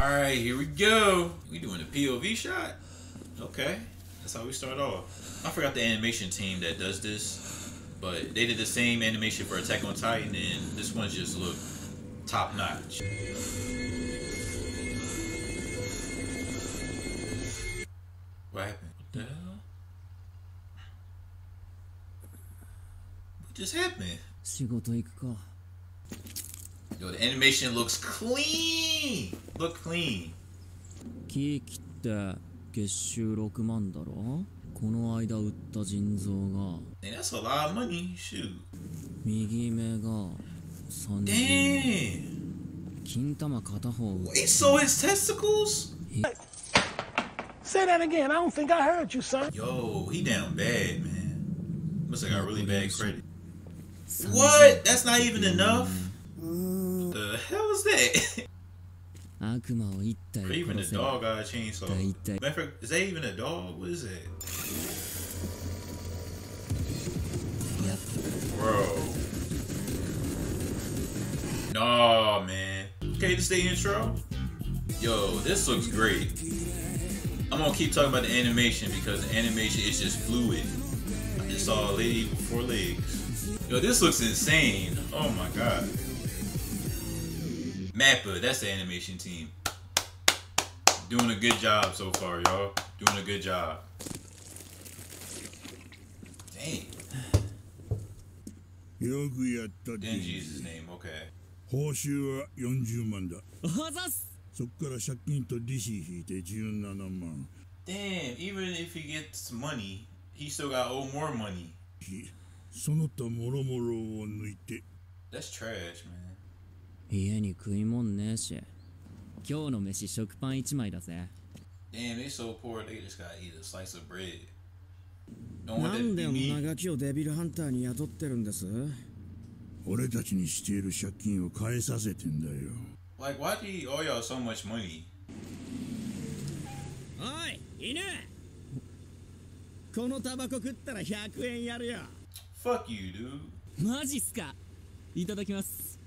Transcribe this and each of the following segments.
Alright, here we go. We doing a POV shot? Okay. That's how we start off. I forgot the animation team that does this, but they did the same animation for Attack on Titan, and this one just looked top notch. What happened? What the hell? What just happened? Yo, the animation looks clean! Look clean. 木切って月収6万だろ。この間売った腎臓が Man, that's a lot of money. Shoot. 右目が30 Damn. 金玉片方 Wait, so his testicles? Say that again. I don't think I heard you, son. Yo, he down bad, man. Must have got really bad credit. What? That's not even enough? The hell is that? 悪魔を一体 Even the 殺せば dog got a chainsaw. Matter of fact, is that even a dog? What is that? Bro. Nah, man. Okay, this is the intro. Yo, this looks great. I'm gonna keep talking about the animation because the animation is just fluid. I just saw a lady with 4 legs. Yo, this looks insane. Oh my god. Mappa, that's the animation team. Doing a good job so far, y'all. Doing a good job. Dang. Denji's his name, okay. 報酬は40万だ。あざっす。そっから借金と利子引いて17万。Damn, even if he gets money, he still got owe more money. その他もろもろを抜いて。That's trash, man. 家に食いもんねえし。今日の飯食パン1枚だぜ。Damn, they so poor they just gotta eat a slice of bread. なんで女ガキをデビルハンターに雇ってるんです？俺たちにしている借金を返させてんだよ。Like, why do he owe y'all so much money? おい、犬！このタバコ食ったら100円やるよ。Fuck you, dude. マジっすか。いただきます。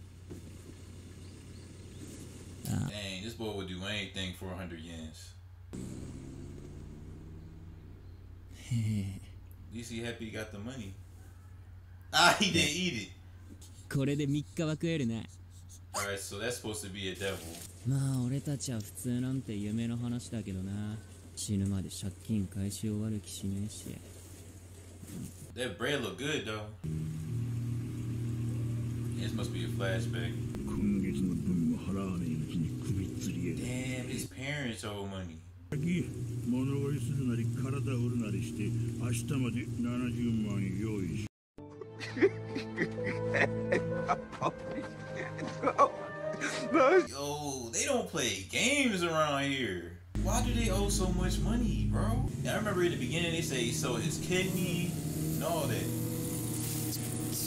Dang, this boy would do anything for 100 yens. At least he happy he got the money. Ah, he didn't eat it. これで3日は食えるね。Alright, so that's supposed to be a devil. まあ俺たちは普通なんて夢の話だけどな。死ぬまで借金返し終わる気しねえし。That bread look good though. This must be a flashback. 今月の分も払わねえうちに首吊りへ。 Damn, his parents owe money. 物乞いするなり体売るなりして明日まで70万用意し。Yo, they don't play games around here. Why do they owe so much money, bro? Yeah, I remember in the beginning they say he sold his kidney and all that.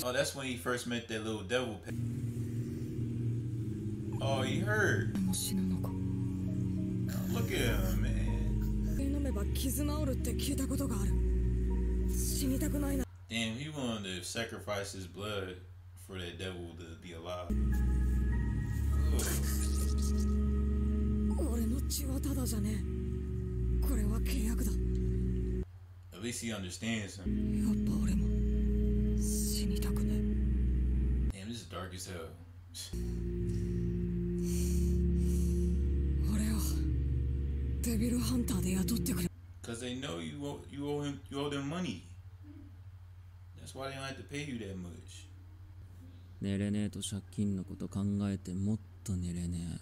Oh, that's when he first met that little devil. Oh, he heard. Look at him, man. Damn, he wanted to sacrifice his blood for that devil to be alive. At least he understands him. Damn, this is dark as hell. Cause they know you owe them money. That's why they don't have to pay you that much. 寝れねえと借金のこと考えてもっと寝れね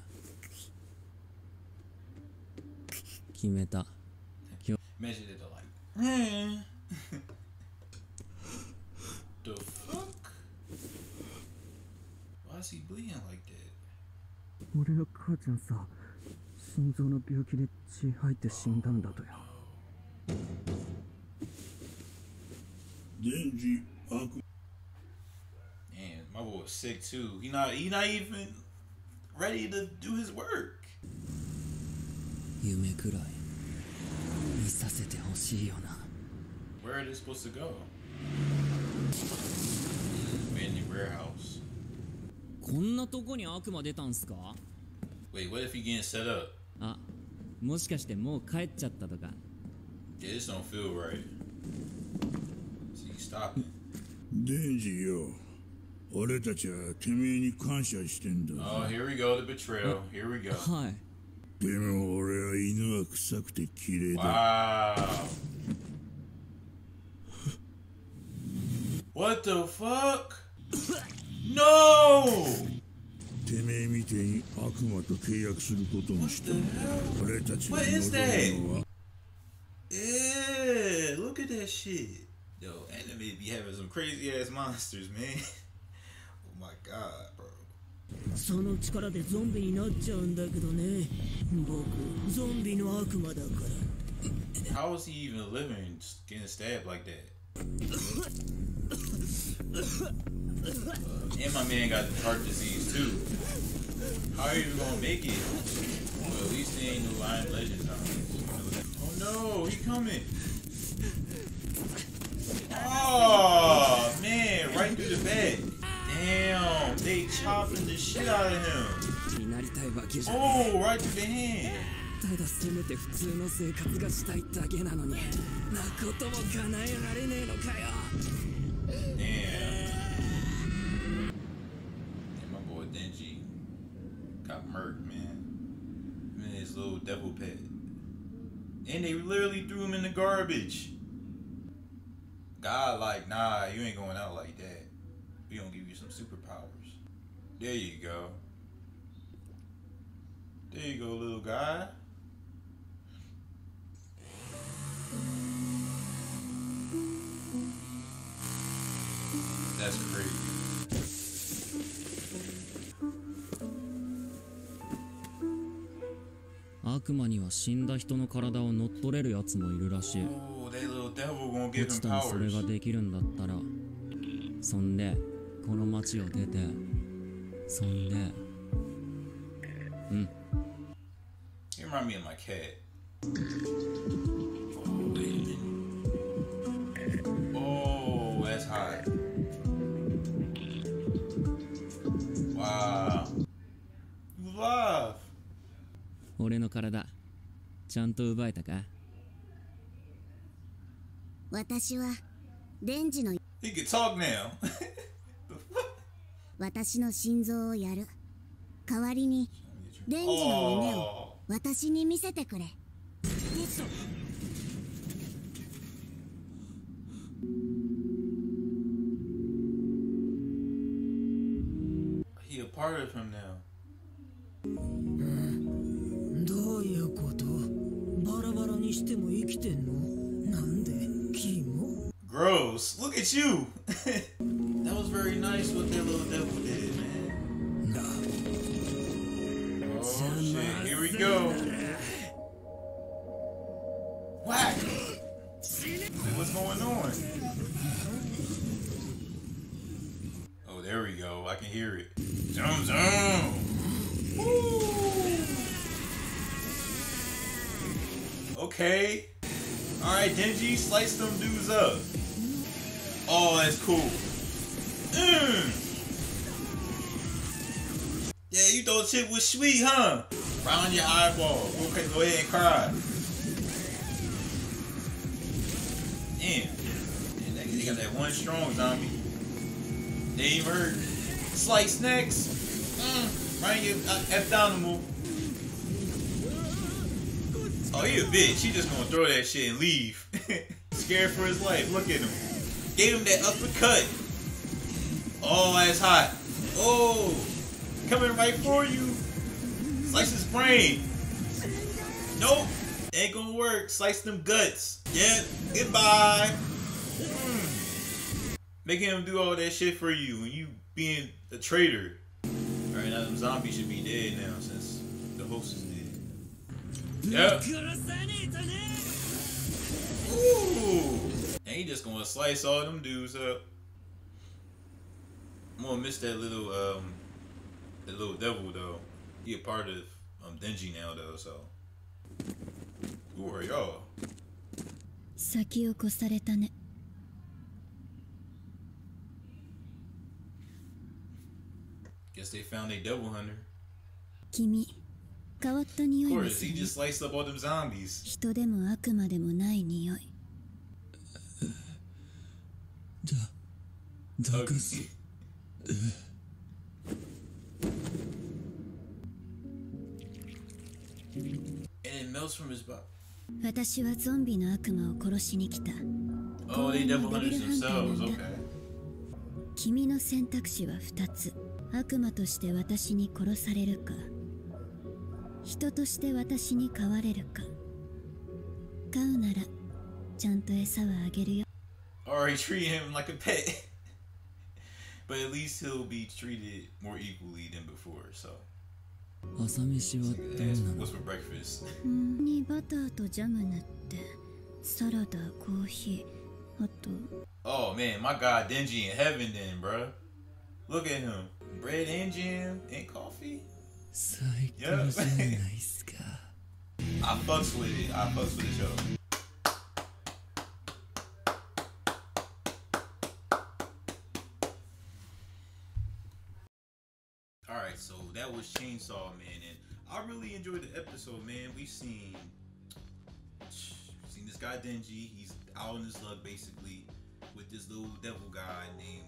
え。決めた。 Imagine that they're like, man. The fuck? Why is he bleeding like that? 俺の母ちゃんさ、心臓の病気で血吐いて死んだんだとよ。デンジ悪。 Damn, my boy was sick too. He not even ready to do his work. 夢くらい見させてほしいよな。 Where are they supposed to go? Abandoned warehouse. こんなとこに悪魔出たんすか？ Wait, what if he getting set up? もしかしてもう帰っちゃったとか。 Yeah, this don't feel right. See, stop it. デンジよ、俺たちはてめえに感謝してんだ。 Oh, here we go, the betrayal. Here we go. はい。でも俺は犬は臭くて綺麗だ。 Wow. What the fuck? No! てめえみてえに悪魔と契約することにした。俺たちが What is 望 that? むのは Yeah, look at that shit. Yo, anime be having some crazy ass monsters, man. Oh my god, bro. その力でゾンビになっちゃうんだけどね。僕ゾンビの悪魔だから。 How is he even living, just getting stabbed like that? And my man got heart disease too. How are you even gonna make it? Well, at least they ain't no Lion Legend zombies. Oh no, he coming. Oh man, right through the back. Damn, they chopping the shit out of him. になりたいわけじゃ。 Oh, right through the hand. ただせめて普通の生活がしたいだけなのに、なことも叶えられねえのかよ。 Damn. And my boy Denji got murked, man. Man, his little devil pet. And they literally threw him in the garbage. God, like, nah, you ain't going out like that. We gonna give you some superpowers. There you go. There you go, little guy. That's crazy. 悪魔には死んだ人の体を乗っ取れるやつもいるらしい。 Oh, that little devil gonna ポ give チ him タにそれ powers. ができるんだったら、そんでこの町を出て、そんで、You remind me of my cat. Oh, that's hot. Wow. You live. 俺の体ちゃんと奪えたか？私はデンジの He can talk now. 私の心臓をやる。代わりにデンジの夢を Oh. 私に見せてくれ。 He a part of him now. どういうこと？バラバラにしても生きてんの？なんで？キモ？ Gross. Look at you. That was very nice what that little devil did, man. Oh shit. Here we go. Whack. Wait, what's going on? Oh, there we go. I can hear it. Zoom, zoom. Woo. Okay. All right, Denji, slice them dudes up. Oh, that's cool. Yeah, you thought shit was sweet, huh? Round your eyeball. Okay, go ahead and cry. Damn. And they got that one strong zombie. They ain't hurt. Slice next. Right your abdominal. Oh, he a bitch. He just gonna throw that shit and leave. Scared for his life. Look at him. Gave him that uppercut. Oh, that's hot. Oh, coming right for you. Slice his brain. Nope. Ain't gonna work. Slice them guts. Yeah, goodbye. Making him do all that shit for you and you being a traitor. Alright, now them zombies should be dead now since the host is dead. Yep. Ooh. And he just gonna slice all them dudes up. I'm gonna miss that little devil though. He a part of Denji now though, so. Who are y'all? 先を越されたね。 Guess they found a devil hunter. 君、変わった Of 匂いが course, す he るね。 just sliced up all them zombies. 人でも悪魔でもない匂い。だかす And it melts from his body. 私はゾンビの悪魔を殺しに来た。 Oh, they devil hunters Devil themselves. hunter. Okay. 君の選択肢は2つ。悪魔として私に殺されるか、人として私に飼われるか。飼うならちゃんと餌はあげるよ。 Or he treat him like a pet. But at least he'll be treated more equally than before. So, 朝飯はどう ask なの what's for breakfast. にバターとジャム塗って、サラダ、コーヒー、あと Oh man, my God, Denji in heaven then, bruh. Look at him. Bread and jam and coffee. 最高じゃないっすか I fucks with it. I fucks with the show. Alright, so that was Chainsaw Man, and I really enjoyed the episode, man. We've seen this guy Denji. He's out in his luck basically with this little devil guy named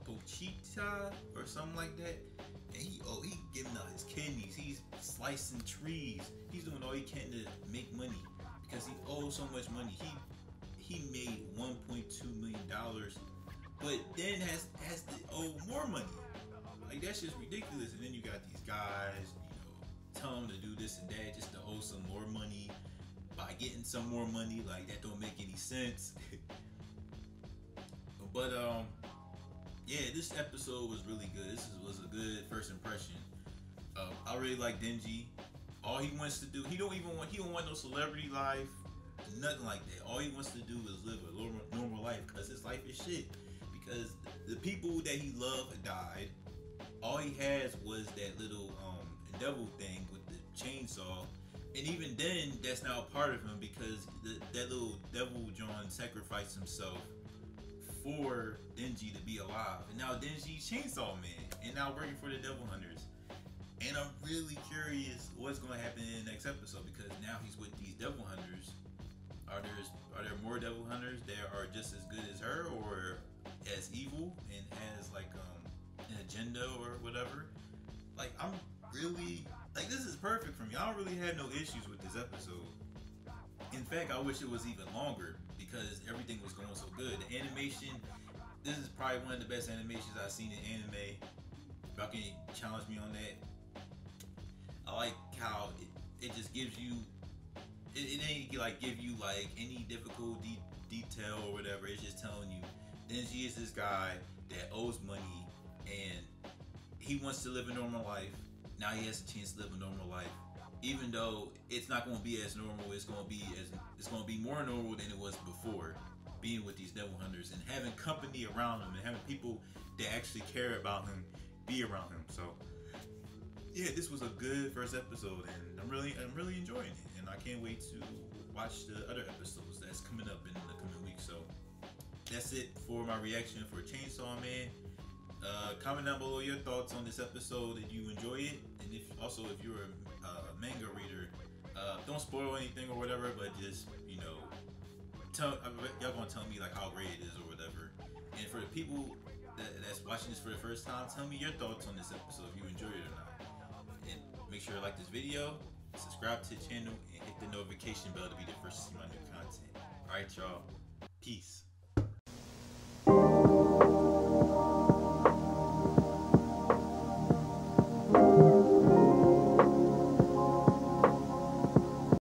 Pochita or something like that. And he giving out his kidneys. He's slicing trees. He's doing all he can to make money because he owes so much money. He made $1.2 million, but then has to owe more money. Like, that's just ridiculous. And then you got these guys, tell them to do this and that just to owe some more money by getting some more money. Like, that don't make any sense. But yeah, this episode was really good. This was a good first impression. I really like Denji. All he wants to do, he don't want no celebrity life, nothing like that. All he wants to do is live a normal life because his life is shit. Because the people that he loved died. All he has was that little devil thing with the chainsaw, and even then, that's now a part of him because that little devil John sacrificed himself for Denji to be alive, and now Denji's Chainsaw Man, and now working for the Devil Hunters. And I'm really curious what's going to happen in the next episode because now he's with these Devil Hunters. Are there more Devil Hunters that are just as good as her or as evil and has like an agenda or whatever? Like, I'm really like, this is perfect for me. I don't really have no issues with this episode. In fact, I wish it was even longer because everything was going so good. The animation, this is probably one of the best animations I've seen in anime. If y'all can challenge me on that. I like how it just gives you, it ain't like give you like any difficult detail or whatever. It's just telling you Denji is this guy that owes money and he wants to live a normal life. Now he has a chance to live a normal life. Even though it's not going to be as normal, it's going to be more normal than it was before, being with these devil hunters and having company around him and having people that actually care about him be around him. So yeah, this was a good first episode, and I'm really enjoying it, and I can't wait to watch the other episodes that's coming up in the coming weeks. So that's it for my reaction for Chainsaw Man. Comment down below your thoughts on this episode. Did you enjoy it? And if you're a manga reader, don't spoil anything or whatever, but just y'all gonna tell me like how great it is or whatever. And for the people that's watching this for the first time, tell me your thoughts on this episode if you enjoyed it or not. And make sure to like this video, subscribe to the channel, and hit the notification bell to be the first to see my new content. Alright, y'all. Peace.